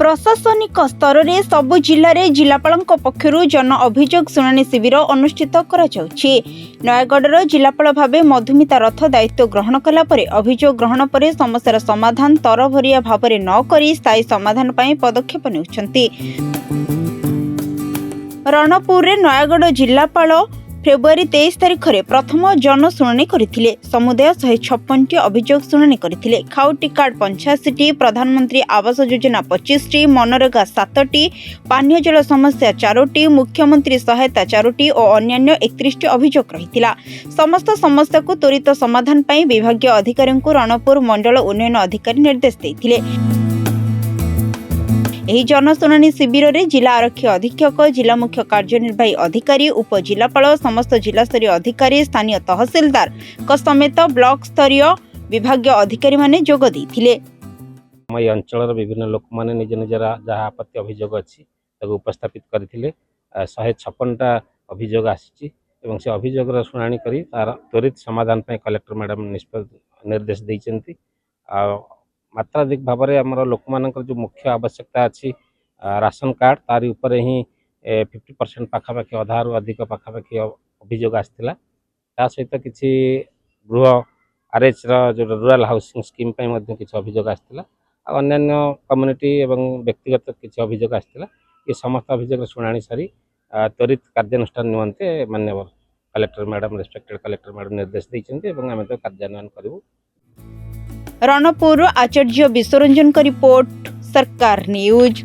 प्रशासनिक स्तर में सबु जिले में जिलापाल पक्षर जन अभियोग शुणाणी शिविर अनुष्ठित करा जाउछि। नयागढ़ जिलापाल भाव मधुमिता रथ दायित्व ग्रहण कला परे अभियोग ग्रहण पर समस्यार समाधान तरभरिया भाव में न करी स्थायी समाधान पर पदक्षेप नेउछन्ति। रणपुर में नयागढ़ जिलापाल फेब्रुआरी 23 तारिख में प्रथम जनशुणाणी करथिले। समुदाय 156 अभियोग शुणाणी करथिले। खाउटी कार्ड 85टी, प्रधानमंत्री आवास योजना 25टी, मनरेगा 7टी, पानीय जल समस्या 4टी, मुख्यमंत्री सहायता 4टी और अन्य 31टी अभियोग रहितिला। समस्त समस्या को त्वरित समाधान पाई विभागीय अधिकारी को रणपुर मंडल उन्नयन अधिकारी निर्देश देथिले। एही जनशुणाणी शिविर में जिला आरक्षी अधीक्षक, जिला मुख्य कार्यनिर्वाही अधिकारी, उपजिलापाल, समस्त जिला स्तरीय अधिकारी, स्थानीय तहसीलदार समेत ब्लॉक स्तरीय विभागीय अधिकारी माने जोग देथिले। अंचल विभिन्न लोक माने निज निजर जहाँ आपत्ति अभियोग अच्छी उपस्थापित करथिले। 156टा अभियोग आसी से अभियोग शुणाणी करी तार त्वरित समाधान पे कलेक्टर मैडम निर्देश देइचंती। मात्राधिक भाव में आमर लोक मानकर जो मुख्य आवश्यकता अच्छी राशन कार्ड तारी ऊपर ही 50% पाखापाखि अधारू अधिक पाखापाखि अभियोग आसाला। ता सहित किसी गृह आरएच जो रूराल हाउसिंग स्कीम किसी अभियोग आसाला। अन्य कम्युनिटी एवं व्यक्तिगत किसी अभियोग आसाला। ये समस्त अभियोग शुणाणी सारी त्वरित कार्यानुष्ठान निमंते माननीय collector madam respected collector madam निर्देश देइचंती एवं आमे तो कार्यान्वयन करिवु। रणपुर आचार्य विश्वरंजन का रिपोर्ट, सरकार न्यूज।